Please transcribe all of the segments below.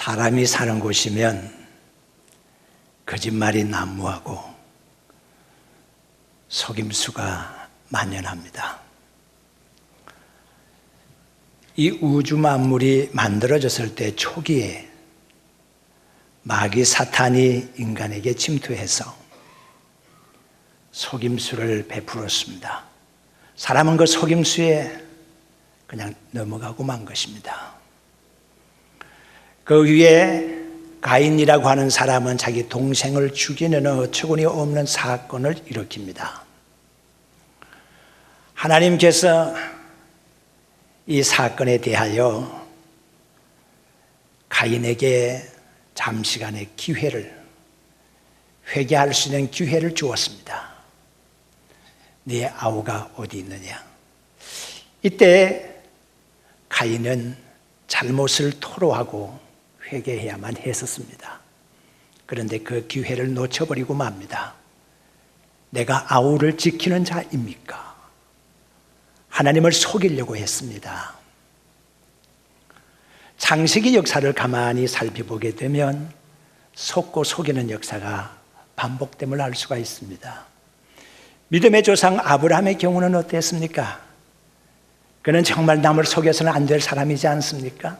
사람이 사는 곳이면 거짓말이 난무하고 속임수가 만연합니다. 이 우주 만물이 만들어졌을 때 초기에 마귀 사탄이 인간에게 침투해서 속임수를 베풀었습니다. 사람은 그 속임수에 그냥 넘어가고 만 것입니다. 그 위에 가인이라고 하는 사람은 자기 동생을 죽이는 어처구니 없는 사건을 일으킵니다. 하나님께서 이 사건에 대하여 가인에게 잠시간의 기회를, 회개할 수 있는 기회를 주었습니다. 네 아우가 어디 있느냐? 이때 가인은 잘못을 토로하고 회개해야만 했었습니다. 그런데 그 기회를 놓쳐버리고 맙니다. 내가 아우를 지키는 자입니까? 하나님을 속이려고 했습니다. 창세기 역사를 가만히 살펴보게 되면 속고 속이는 역사가 반복됨을 알 수가 있습니다. 믿음의 조상 아브라함의 경우는 어땠습니까? 그는 정말 남을 속여서는 안 될 사람이지 않습니까?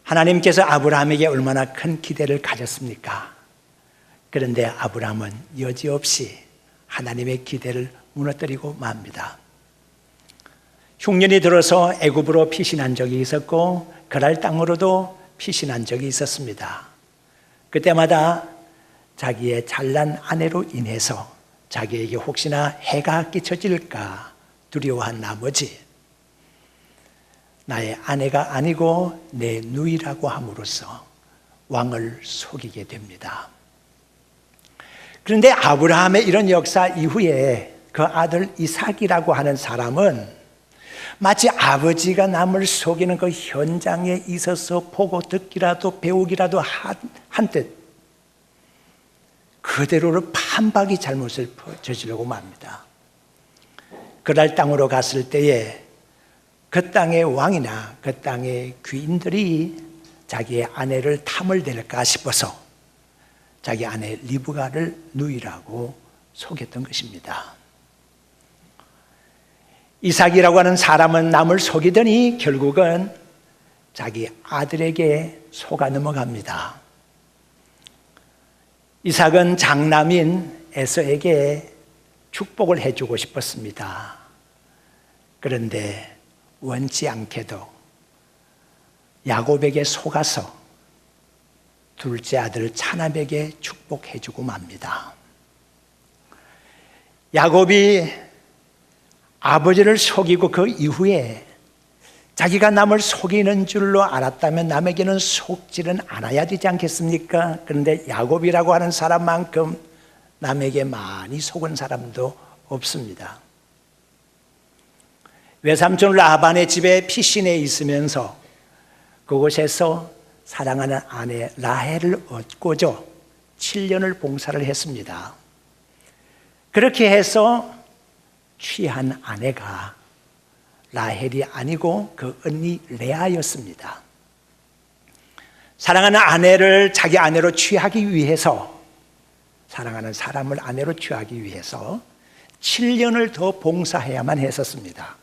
하나님께서 아브라함에게 얼마나 큰 기대를 가졌습니까? 그런데 아브라함은 여지없이 하나님의 기대를 무너뜨리고 맙니다. 흉년이 들어서 애굽으로 피신한 적이 있었고 그랄 땅으로도 피신한 적이 있었습니다. 그때마다 자기의 잘난 아내로 인해서 자기에게 혹시나 해가 끼쳐질까 두려워한 나머지 나의 아내가 아니고 내 누이라고 함으로써 왕을 속이게 됩니다. 그런데 아브라함의 이런 역사 이후에 그 아들 이삭이라고 하는 사람은 마치 아버지가 남을 속이는 그 현장에 있어서 보고 듣기라도 배우기라도 한 듯 그대로를 판박이 잘못을 저지르고 맙니다. 그날 땅으로 갔을 때에 그 땅의 왕이나 그 땅의 귀인들이 자기의 아내를 탐을 댈까 싶어서 자기 아내 리브가를 누이라고 속였던 것입니다. 이삭이라고 하는 사람은 남을 속이더니 결국은 자기 아들에게 속아 넘어갑니다. 이삭은 장남인 에서에게 축복을 해주고 싶었습니다. 그런데 원치 않게도 야곱에게 속아서 둘째 아들 차남에게 축복해주고 맙니다. 야곱이 아버지를 속이고 그 이후에 자기가 남을 속이는 줄로 알았다면 남에게는 속지는 않아야 되지 않겠습니까? 그런데 야곱이라고 하는 사람만큼 남에게 많이 속은 사람도 없습니다. 외삼촌 라반의 집에 피신해 있으면서 그곳에서 사랑하는 아내 라헬을 얻고자 7년을 봉사를 했습니다. 그렇게 해서 취한 아내가 라헬이 아니고 그 언니 레아였습니다. 사랑하는 아내를 자기 아내로 취하기 위해서, 사랑하는 사람을 아내로 취하기 위해서 7년을 더 봉사해야만 했었습니다.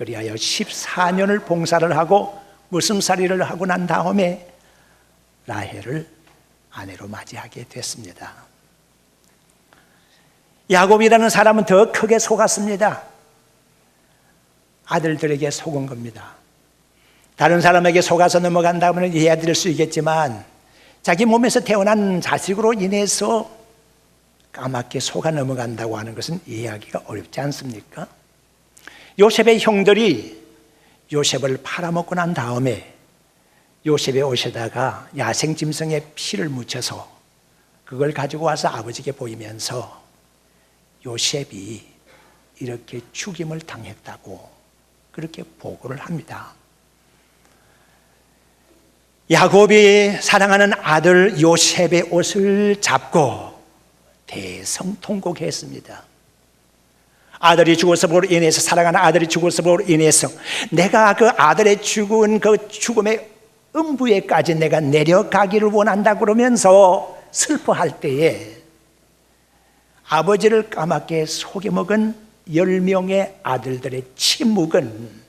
그리하여 14년을 봉사를 하고 머슴살이를 하고 난 다음에 라헬을 아내로 맞이하게 됐습니다. 야곱이라는 사람은 더 크게 속았습니다. 아들들에게 속은 겁니다. 다른 사람에게 속아서 넘어간다면 이해할 수 있겠지만 자기 몸에서 태어난 자식으로 인해서 까맣게 속아 넘어간다고 하는 것은 이해하기가 어렵지 않습니까? 요셉의 형들이 요셉을 팔아먹고 난 다음에 요셉의 옷에다가 야생짐승의 피를 묻혀서 그걸 가지고 와서 아버지께 보이면서 요셉이 이렇게 죽임을 당했다고 그렇게 보고를 합니다. 야곱이 사랑하는 아들 요셉의 옷을 잡고 대성통곡했습니다. 아들이 죽었음으로 인해서, 사랑하는 아들이 죽었음으로 인해서 내가 그 아들의 죽은 그 죽음의 음부에까지 내가 내려가기를 원한다 그러면서 슬퍼할 때에 아버지를 까맣게 속여먹은 10명의 아들들의 침묵은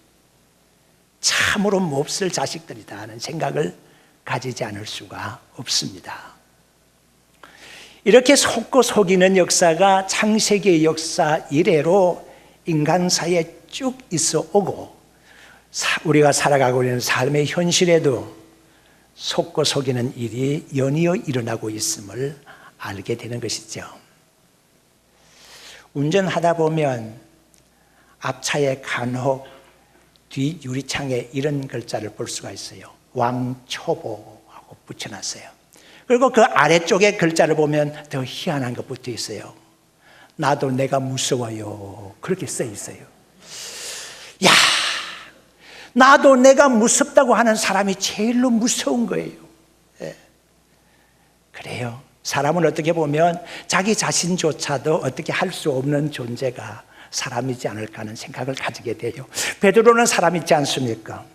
참으로 몹쓸 자식들이다 하는 생각을 가지지 않을 수가 없습니다. 이렇게 속고 속이는 역사가 창세기의 역사 이래로 인간사에 쭉 있어 오고 우리가 살아가고 있는 삶의 현실에도 속고 속이는 일이 연이어 일어나고 있음을 알게 되는 것이죠. 운전하다 보면 앞차에 간혹 뒤 유리창에 이런 글자를 볼 수가 있어요. 왕초보하고 붙여놨어요. 그리고 그 아래쪽에 글자를 보면 더 희한한 거 붙어 있어요. 나도 내가 무서워요. 그렇게 써 있어요. 야, 나도 내가 무섭다고 하는 사람이 제일로 무서운 거예요. 예. 그래요. 사람은 어떻게 보면 자기 자신조차도 어떻게 할 수 없는 존재가 사람이지 않을까 하는 생각을 가지게 돼요. 베드로는 사람이지 않습니까?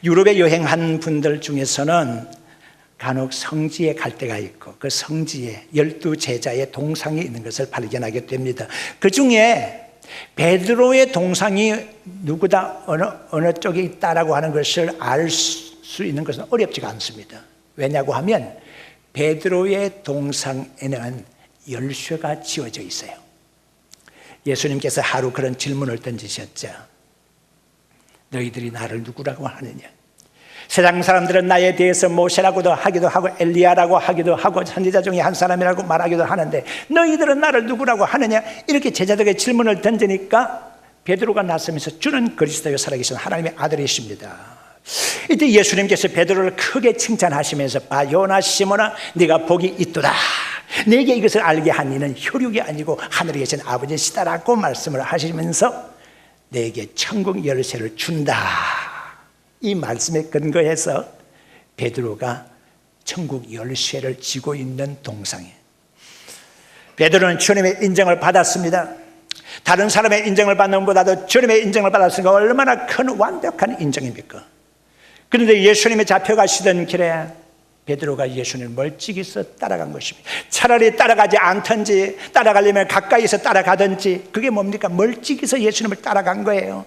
유럽에 여행한 분들 중에서는 간혹 성지에 갈 때가 있고 그 성지에 12제자의 동상이 있는 것을 발견하게 됩니다. 그 중에 베드로의 동상이 누구다 어느 쪽에 있다라고 하는 것을 알 수 있는 것은 어렵지가 않습니다. 왜냐고 하면 베드로의 동상에는 열쇠가 지어져 있어요. 예수님께서 하루 그런 질문을 던지셨죠. 너희들이 나를 누구라고 하느냐? 세상 사람들은 나에 대해서 모세라고도 하기도 하고 엘리야라고 하기도 하고 선지자 중에 한 사람이라고 말하기도 하는데 너희들은 나를 누구라고 하느냐? 이렇게 제자들에게 질문을 던지니까 베드로가 나서면서 주는 그리스도요 살아계신 하나님의 아들이십니다. 이때 예수님께서 베드로를 크게 칭찬하시면서 봐 요나 시몬아 네가 복이 있도다. 내게 이것을 알게 한 이는 혈육이 아니고 하늘에 계신 아버지시다라고 말씀을 하시면서 내게 천국 열쇠를 준다. 이 말씀에 근거해서 베드로가 천국 열쇠를 쥐고 있는 동상이에요. 베드로는 주님의 인정을 받았습니다. 다른 사람의 인정을 받는 것보다도 주님의 인정을 받았으니까 얼마나 큰 완벽한 인정입니까? 그런데 예수님이 잡혀가시던 길에 베드로가 예수님을 멀찍이서 따라간 것입니다. 차라리 따라가지 않든지 따라가려면 가까이서 따라가든지 그게 뭡니까? 멀찍이서 예수님을 따라간 거예요.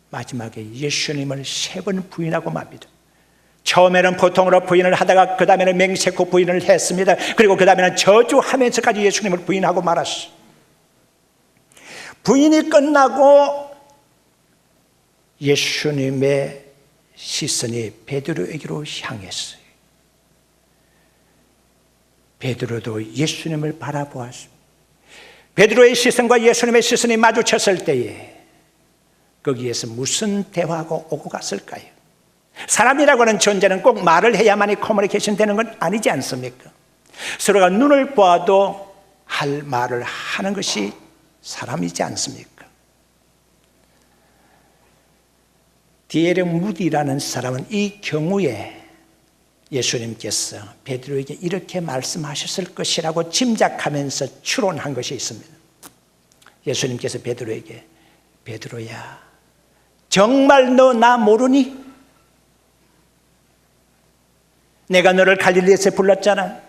마지막에 예수님을 3번 부인하고 맙니다. 처음에는 보통으로 부인을 하다가 그 다음에는 맹세코 부인을 했습니다. 그리고 그 다음에는 저주하면서까지 예수님을 부인하고 말았어요. 부인이 끝나고 예수님의 시선이 베드로에게로 향했어요. 베드로도 예수님을 바라보았습니다. 베드로의 시선과 예수님의 시선이 마주쳤을 때에 거기에서 무슨 대화가 오고 갔을까요? 사람이라고 하는 존재는 꼭 말을 해야만이 커뮤니케이션 되는 건 아니지 않습니까? 서로가 눈을 보아도 할 말을 하는 것이 사람이지 않습니까? 디에르 무디라는 사람은 이 경우에 예수님께서 베드로에게 이렇게 말씀하셨을 것이라고 짐작하면서 추론한 것이 있습니다. 예수님께서 베드로에게 베드로야 정말 너 나 모르니? 내가 너를 갈릴리에서 불렀잖아.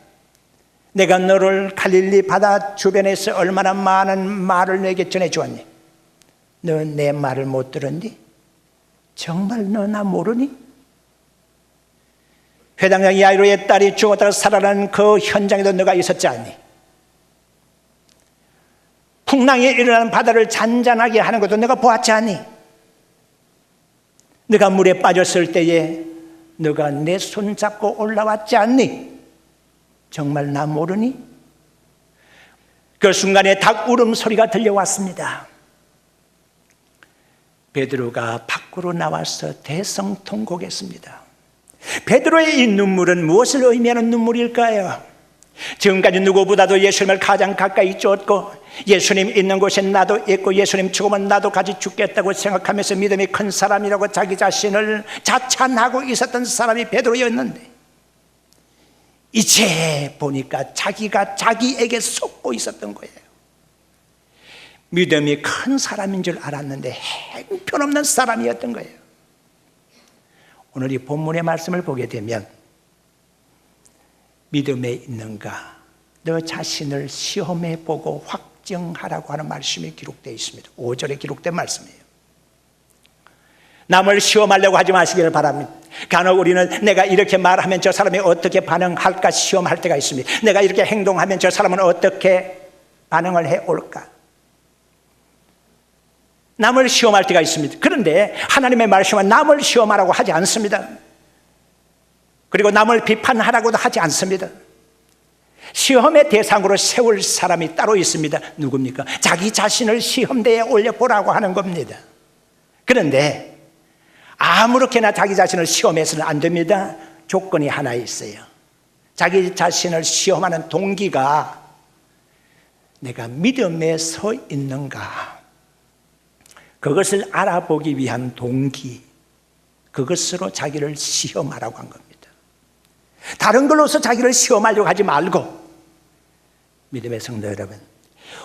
내가 너를 갈릴리 바다 주변에서 얼마나 많은 말을 너에게 전해주었니? 너 내 말을 못 들었니? 정말 너 나 모르니? 회당장 야이로의 딸이 죽었다가 살아난 그 현장에도 너가 있었지 않니? 풍랑이 일어나는 바다를 잔잔하게 하는 것도 너가 보았지 않니? 너가 물에 빠졌을 때에 너가 내 손 잡고 올라왔지 않니? 정말 나 모르니? 그 순간에 닭 울음소리가 들려왔습니다. 베드로가 밖으로 나와서 대성통곡했습니다. 베드로의 이 눈물은 무엇을 의미하는 눈물일까요? 지금까지 누구보다도 예수님을 가장 가까이 쫓고 예수님 있는 곳에 나도 있고 예수님 죽으면 나도 같이 죽겠다고 생각하면서 믿음이 큰 사람이라고 자기 자신을 자찬하고 있었던 사람이 베드로였는데 이제 보니까 자기가 자기에게 속고 있었던 거예요. 믿음이 큰 사람인 줄 알았는데 형편없는 사람이었던 거예요. 오늘 이 본문의 말씀을 보게 되면 믿음에 있는가? 너 자신을 시험해 보고 확증하라고 하는 말씀이 기록되어 있습니다. 5절에 기록된 말씀이에요. 남을 시험하려고 하지 마시기를 바랍니다. 간혹 우리는 내가 이렇게 말하면 저 사람이 어떻게 반응할까 시험할 때가 있습니다. 내가 이렇게 행동하면 저 사람은 어떻게 반응을 해올까? 남을 시험할 때가 있습니다. 그런데 하나님의 말씀은 남을 시험하라고 하지 않습니다. 그리고 남을 비판하라고도 하지 않습니다. 시험의 대상으로 세울 사람이 따로 있습니다. 누굽니까? 자기 자신을 시험대에 올려보라고 하는 겁니다. 그런데 아무렇게나 자기 자신을 시험해서는 안 됩니다. 조건이 하나 있어요. 자기 자신을 시험하는 동기가 내가 믿음에 서 있는가, 그것을 알아보기 위한 동기, 그것으로 자기를 시험하라고 한 겁니다. 다른 걸로서 자기를 시험하려고 하지 말고, 믿음의 성도 여러분,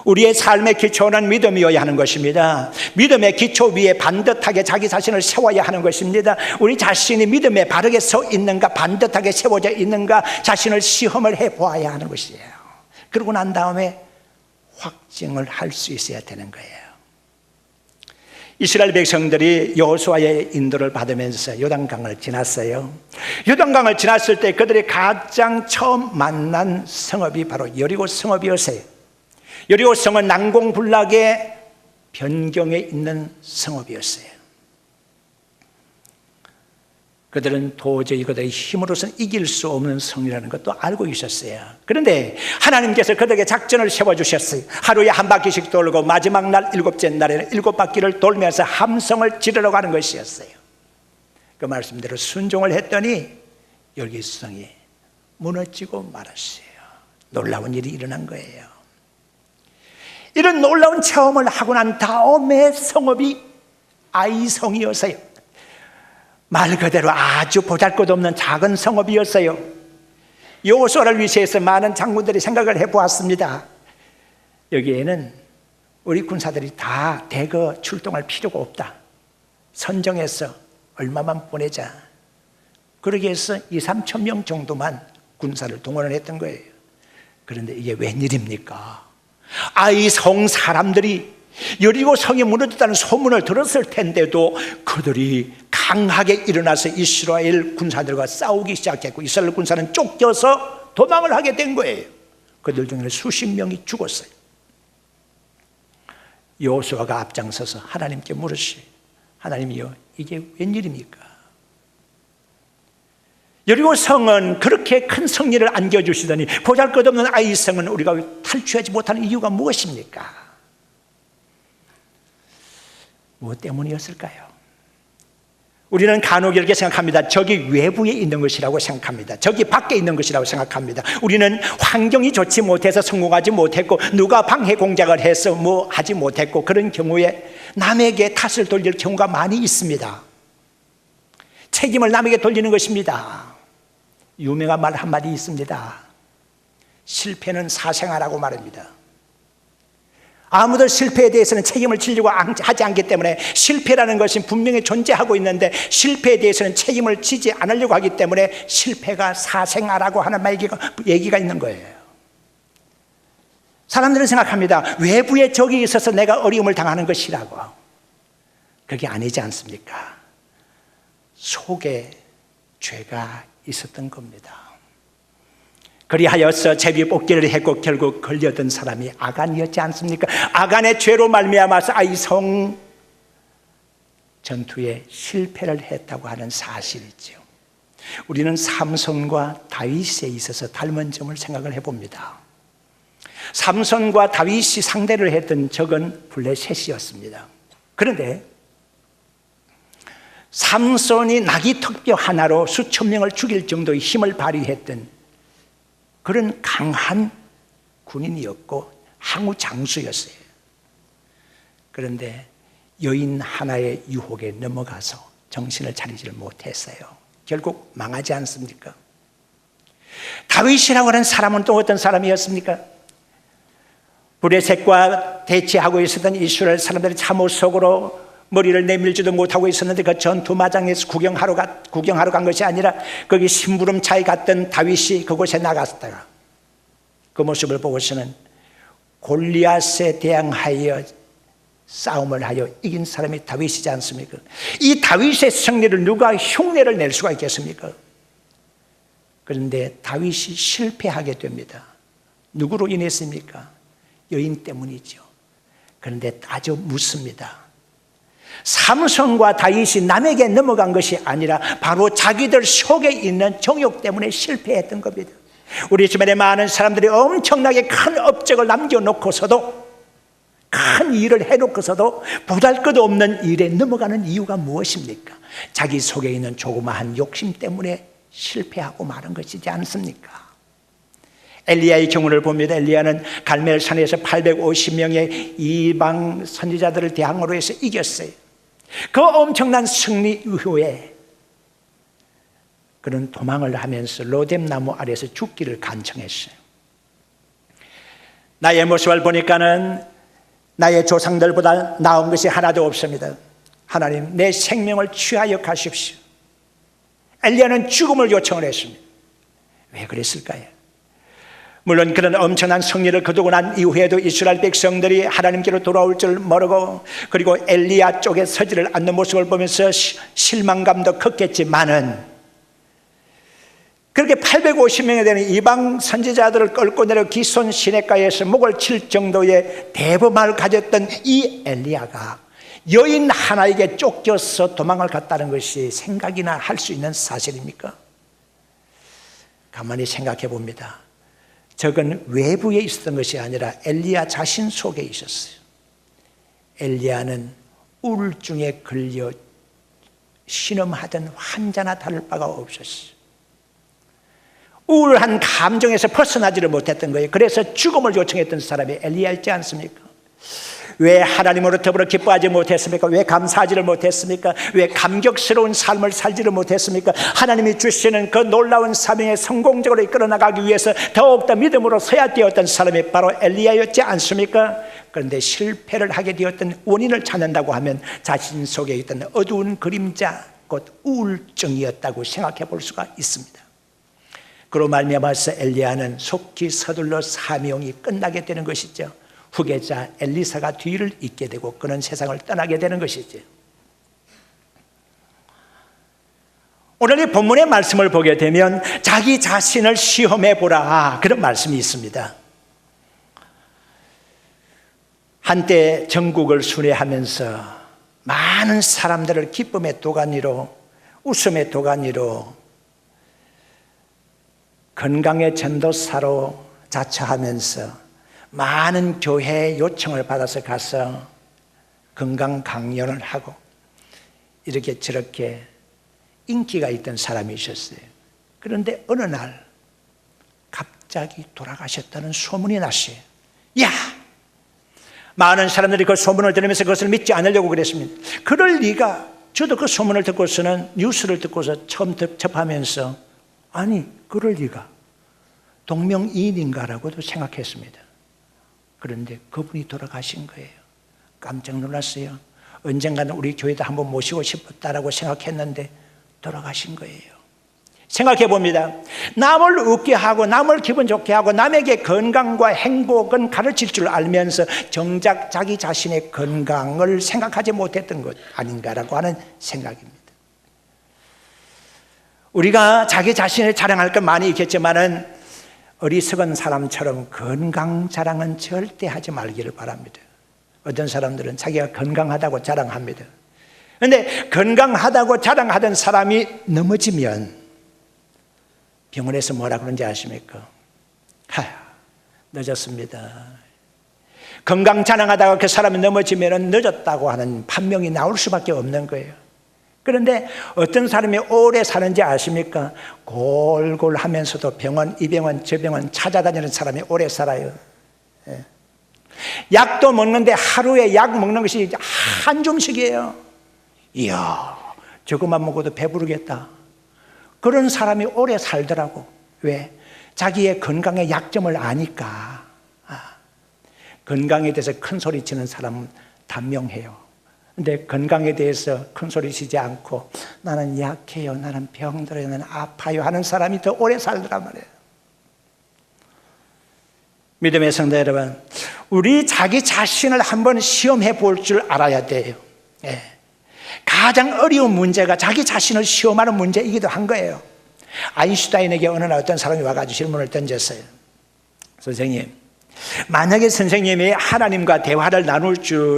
우리의 삶의 기초는 믿음이어야 하는 것입니다. 믿음의 기초 위에 반듯하게 자기 자신을 세워야 하는 것입니다. 우리 자신이 믿음에 바르게 서 있는가, 반듯하게 세워져 있는가, 자신을 시험을 해보아야 하는 것이에요. 그러고 난 다음에 확증을 할 수 있어야 되는 거예요. 이스라엘 백성들이 여호수아의 인도를 받으면서 요단강을 지났어요. 요단강을 지났을 때 그들이 가장 처음 만난 성읍이 바로 여리고 성읍이었어요. 여리고 성은 난공불락의 변경에 있는 성읍이었어요. 그들은 도저히 그들의 힘으로서는 이길 수 없는 성이라는 것도 알고 있었어요. 그런데 하나님께서 그들에게 작전을 세워주셨어요. 하루에 한 바퀴씩 돌고 마지막 날 7째 날에는 7바퀴를 돌면서 함성을 지르러 가는 것이었어요. 그 말씀대로 순종을 했더니 여리고성이 무너지고 말았어요. 놀라운 일이 일어난 거예요. 이런 놀라운 체험을 하고 난 다음에 성읍이 아이성이었어요. 말 그대로 아주 보잘것없는 작은 성읍이었어요. 여호수아를 위시해서 많은 장군들이 생각을 해보았습니다. 여기에는 우리 군사들이 다 대거 출동할 필요가 없다. 선정해서 얼마만 보내자. 그러기 위해서 2~3천 명 정도만 군사를 동원을 했던 거예요. 그런데 이게 웬일입니까? 아이성 사람들이 여리고 성이 무너졌다는 소문을 들었을 텐데도 그들이 강하게 일어나서 이스라엘 군사들과 싸우기 시작했고, 이스라엘 군사는 쫓겨서 도망을 하게 된 거예요. 그들 중에는 수십 명이 죽었어요. 여호수아가 앞장서서 하나님께 물으시, 하나님이여, 이게 웬일입니까? 여리고 성은 그렇게 큰 승리를 안겨주시더니 보잘것없는 아이성은 우리가 탈취하지 못하는 이유가 무엇입니까? 무엇 때문이었을까요? 우리는 간혹 이렇게 생각합니다. 저기 외부에 있는 것이라고 생각합니다. 저기 밖에 있는 것이라고 생각합니다. 우리는 환경이 좋지 못해서 성공하지 못했고, 누가 방해 공작을 해서 뭐 하지 못했고, 그런 경우에 남에게 탓을 돌릴 경우가 많이 있습니다. 책임을 남에게 돌리는 것입니다. 유명한 말 한마디 있습니다. 실패는 사생아라고 말합니다. 아무도 실패에 대해서는 책임을 지려고 하지 않기 때문에, 실패라는 것이 분명히 존재하고 있는데 실패에 대해서는 책임을 지지 않으려고 하기 때문에 실패가 사생아라고 하는 얘기가 있는 거예요. 사람들은 생각합니다. 외부의 적이 있어서 내가 어려움을 당하는 것이라고. 그게 아니지 않습니까? 속에 죄가 있었던 겁니다. 그리하여서 제비뽑기를 했고 결국 걸려든 사람이 아간이었지 않습니까? 아간의 죄로 말미암아서 아이성 전투에 실패를 했다고 하는 사실이죠. 우리는 삼손과 다윗에 있어서 닮은 점을 생각을 해봅니다. 삼손과 다윗이 상대를 했던 적은 블레셋이었습니다. 그런데 삼손이 나귀 턱뼈 하나로 수천 명을 죽일 정도의 힘을 발휘했던 그런 강한 군인이었고 항우 장수였어요. 그런데 여인 하나의 유혹에 넘어가서 정신을 차리지를 못했어요. 결국 망하지 않습니까? 다윗이라고 하는 사람은 또 어떤 사람이었습니까? 블레셋과 대치하고 있었던 이스라엘 사람들이 참호 속으로 머리를 내밀지도 못하고 있었는데 그 전투마장에서 구경하러 간 것이 아니라 거기 심부름차에 갔던 다윗이 그곳에 나갔다가 그 모습을 보고서는 골리앗에 대항하여 싸움을 하여 이긴 사람이 다윗이지 않습니까? 이 다윗의 승리를 누가 흉내를 낼 수가 있겠습니까? 그런데 다윗이 실패하게 됩니다. 누구로 인했습니까? 여인 때문이죠. 그런데 아주 묻습니다. 삼손과 다윗이 남에게 넘어간 것이 아니라 바로 자기들 속에 있는 정욕 때문에 실패했던 겁니다. 우리 주변에 많은 사람들이 엄청나게 큰 업적을 남겨놓고서도, 큰 일을 해놓고서도 보잘것없는 일에 넘어가는 이유가 무엇입니까? 자기 속에 있는 조그마한 욕심 때문에 실패하고 마는 것이지 않습니까? 엘리야의 경우를 봅니다. 엘리야는 갈멜산에서 850명의 이방 선지자들을 대항으로 해서 이겼어요. 그 엄청난 승리 이후에 그는 도망을 하면서 로뎀나무 아래에서 죽기를 간청했어요. 나의 모습을 보니까는 나의 조상들보다 나은 것이 하나도 없습니다. 하나님, 내 생명을 취하여 가십시오. 엘리야는 죽음을 요청을 했습니다. 왜 그랬을까요? 물론 그런 엄청난 승리를 거두고 난 이후에도 이스라엘 백성들이 하나님께로 돌아올 줄 모르고, 그리고 엘리야 쪽에 서지를 않는 모습을 보면서 실망감도 컸겠지만은, 그렇게 850명에 되는 이방 선지자들을 끌고 내려 기손 시냇가에서 목을 칠 정도의 대범함을 가졌던 이 엘리야가 여인 하나에게 쫓겨서 도망을 갔다는 것이 생각이나 할 수 있는 사실입니까? 가만히 생각해 봅니다. 저건 외부에 있었던 것이 아니라 엘리야 자신 속에 있었어요. 엘리야는 우울증에 걸려 신음하던 환자나 다를 바가 없었어요. 우울한 감정에서 벗어나지를 못했던 거예요. 그래서 죽음을 요청했던 사람이 엘리야였지 않습니까? 왜 하나님으로 더불어 기뻐하지 못했습니까? 왜 감사하지를 못했습니까? 왜 감격스러운 삶을 살지를 못했습니까? 하나님이 주시는 그 놀라운 사명에 성공적으로 이끌어 나가기 위해서 더욱더 믿음으로 서야 되었던 사람이 바로 엘리야였지 않습니까? 그런데 실패를 하게 되었던 원인을 찾는다고 하면 자신 속에 있던 어두운 그림자, 곧 우울증이었다고 생각해 볼 수가 있습니다. 그로 말미암아서 엘리야는 속히 서둘러 사명이 끝나게 되는 것이죠. 후계자 엘리사가 뒤를 잇게 되고 그는 세상을 떠나게 되는 것이죠. 오늘 이 본문의 말씀을 보게 되면 자기 자신을 시험해 보라, 그런 말씀이 있습니다. 한때 전국을 순회하면서 많은 사람들을 기쁨의 도가니로, 웃음의 도가니로, 건강의 전도사로 자처하면서 많은 교회 요청을 받아서 가서 건강 강연을 하고 이렇게 저렇게 인기가 있던 사람이 있었어요. 그런데 어느 날 갑자기 돌아가셨다는 소문이 났어요. 야! 많은 사람들이 그 소문을 들으면서 그것을 믿지 않으려고 그랬습니다. 그럴 리가. 저도 그 소문을 듣고서는, 뉴스를 듣고서 처음 접하면서 아니, 그럴 리가, 동명이인인가라고도 생각했습니다. 그런데 그분이 돌아가신 거예요. 깜짝 놀랐어요. 언젠가는 우리 교회도 한번 모시고 싶었다라고 생각했는데 돌아가신 거예요. 생각해 봅니다. 남을 웃게 하고 남을 기분 좋게 하고 남에게 건강과 행복은 가르칠 줄 알면서 정작 자기 자신의 건강을 생각하지 못했던 것 아닌가라고 하는 생각입니다. 우리가 자기 자신을 자랑할 건 많이 있겠지만은 어리석은 사람처럼 건강 자랑은 절대 하지 말기를 바랍니다. 어떤 사람들은 자기가 건강하다고 자랑합니다. 그런데 건강하다고 자랑하던 사람이 넘어지면 병원에서 뭐라 그런지 아십니까? 늦었습니다. 건강 자랑하다가 그 사람이 넘어지면 늦었다고 하는 판명이 나올 수밖에 없는 거예요. 그런데 어떤 사람이 오래 사는지 아십니까? 골골 하면서도 병원, 이 병원, 저 병원 찾아다니는 사람이 오래 살아요. 약도 먹는데 하루에 약 먹는 것이 한 줌씩이에요. 이야, 저것만 먹어도 배부르겠다. 그런 사람이 오래 살더라고. 왜? 자기의 건강의 약점을 아니까. 건강에 대해서 큰 소리 치는 사람은 단명해요. 근데 건강에 대해서 큰 소리 치지 않고 나는 약해요, 나는 병들어요, 나는 아파요 하는 사람이 더 오래 살더란 말이에요. 믿음의 성도 여러분, 우리 자기 자신을 한번 시험해 볼 줄 알아야 돼요. 예. 가장 어려운 문제가 자기 자신을 시험하는 문제이기도 한 거예요. 아인슈타인에게 어느 날 어떤 사람이 와가지고 질문을 던졌어요. 선생님, 만약에 선생님이 하나님과 대화를 나눌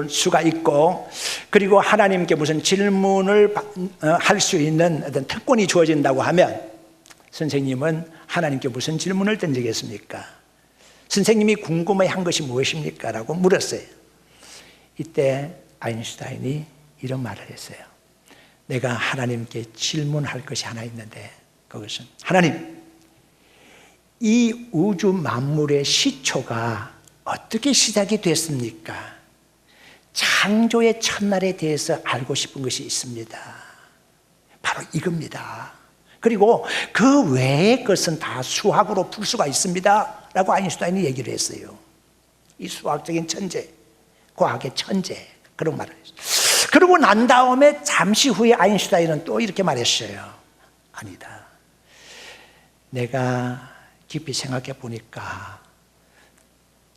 수가 있고, 그리고 하나님께 무슨 질문을 할 수 있는 어떤 특권이 주어진다고 하면 선생님은 하나님께 무슨 질문을 던지겠습니까? 선생님이 궁금해한 것이 무엇입니까? 라고 물었어요. 이때 아인슈타인이 이런 말을 했어요. 내가 하나님께 질문할 것이 하나 있는데, 그것은 하나님, 이 우주 만물의 시초가 어떻게 시작이 됐습니까? 창조의 첫날에 대해서 알고 싶은 것이 있습니다. 바로 이겁니다. 그리고 그 외의 것은 다 수학으로 풀 수가 있습니다 라고 아인슈타인이 얘기를 했어요. 이 수학적인 천재, 과학의 천재, 그런 말을 했어요. 그러고 난 다음에 잠시 후에 아인슈타인은 또 이렇게 말했어요. 아니다, 내가 깊이 생각해 보니까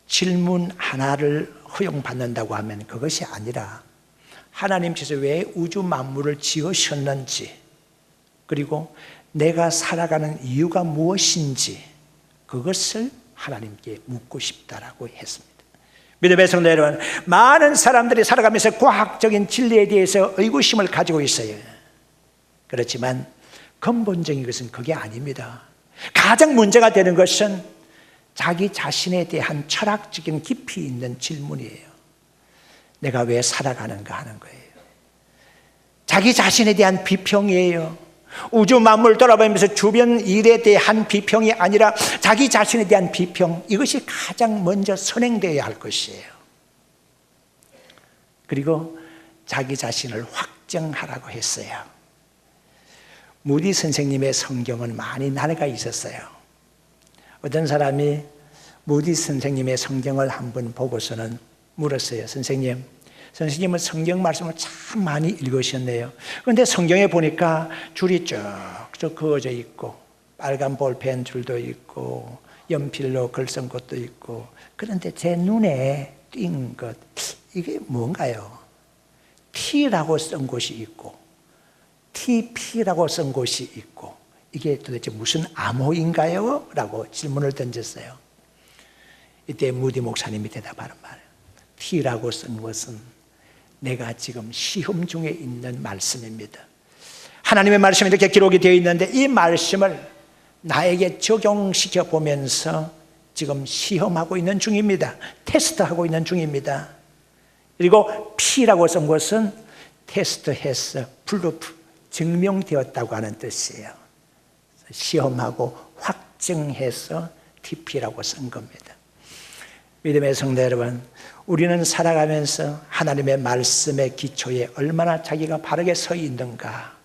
질문 하나를 허용받는다고 하면 그것이 아니라 하나님께서 왜 우주 만물을 지으셨는지, 그리고 내가 살아가는 이유가 무엇인지 그것을 하나님께 묻고 싶다라고 했습니다. 믿음의 성도 여러분, 많은 사람들이 살아가면서 과학적인 진리에 대해서 의구심을 가지고 있어요. 그렇지만 근본적인 것은 그게 아닙니다. 가장 문제가 되는 것은 자기 자신에 대한 철학적인 깊이 있는 질문이에요. 내가 왜 살아가는가 하는 거예요. 자기 자신에 대한 비평이에요. 우주 만물 돌아보면서 주변 일에 대한 비평이 아니라 자기 자신에 대한 비평, 이것이 가장 먼저 선행되어야 할 것이에요. 그리고 자기 자신을 확정하라고 했어요. 무디 선생님의 성경은 많이 낡아 있었어요. 어떤 사람이 무디 선생님의 성경을 한번 보고서는 물었어요. 선생님은 성경 말씀을 참 많이 읽으셨네요. 그런데 성경에 보니까 줄이 쭉쭉 그어져 있고, 빨간 볼펜 줄도 있고, 연필로 글 쓴 것도 있고, 그런데 제 눈에 띈 것, 이게 뭔가요? T라고 쓴 곳이 있고 TP라고 쓴 곳이 있고, 이게 도대체 무슨 암호인가요? 라고 질문을 던졌어요. 이때 무디 목사님이 대답하는 말이에요. T라고 쓴 것은 내가 지금 시험 중에 있는 말씀입니다. 하나님의 말씀이 이렇게 기록이 되어 있는데 이 말씀을 나에게 적용시켜 보면서 지금 시험하고 있는 중입니다. 테스트하고 있는 중입니다. 그리고 P라고 쓴 것은 테스트해서 프루프, 증명되었다고 하는 뜻이에요. 시험하고 확증해서 TP라고 쓴 겁니다. 믿음의 성도 여러분, 우리는 살아가면서 하나님의 말씀의 기초에 얼마나 자기가 바르게 서 있는가,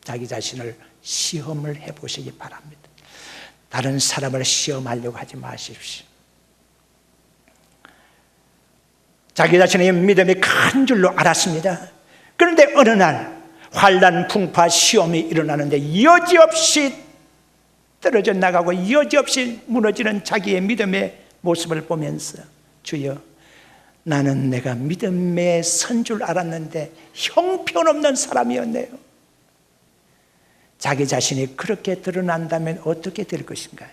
자기 자신을 시험을 해보시기 바랍니다. 다른 사람을 시험하려고 하지 마십시오. 자기 자신의 믿음이 큰 줄로 알았습니다. 그런데 어느 날 환난, 풍파, 시험이 일어나는데 여지없이 떨어져 나가고 여지없이 무너지는 자기의 믿음의 모습을 보면서, 주여, 나는 내가 믿음의 선 줄 알았는데 형편없는 사람이었네요. 자기 자신이 그렇게 드러난다면 어떻게 될 것인가요?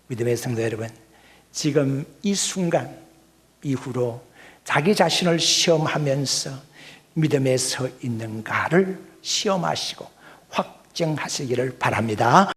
믿음의 성도 여러분, 지금 이 순간 이후로 자기 자신을 시험하면서 믿음에 서 있는가를 시험하시고 확정하시기를 바랍니다.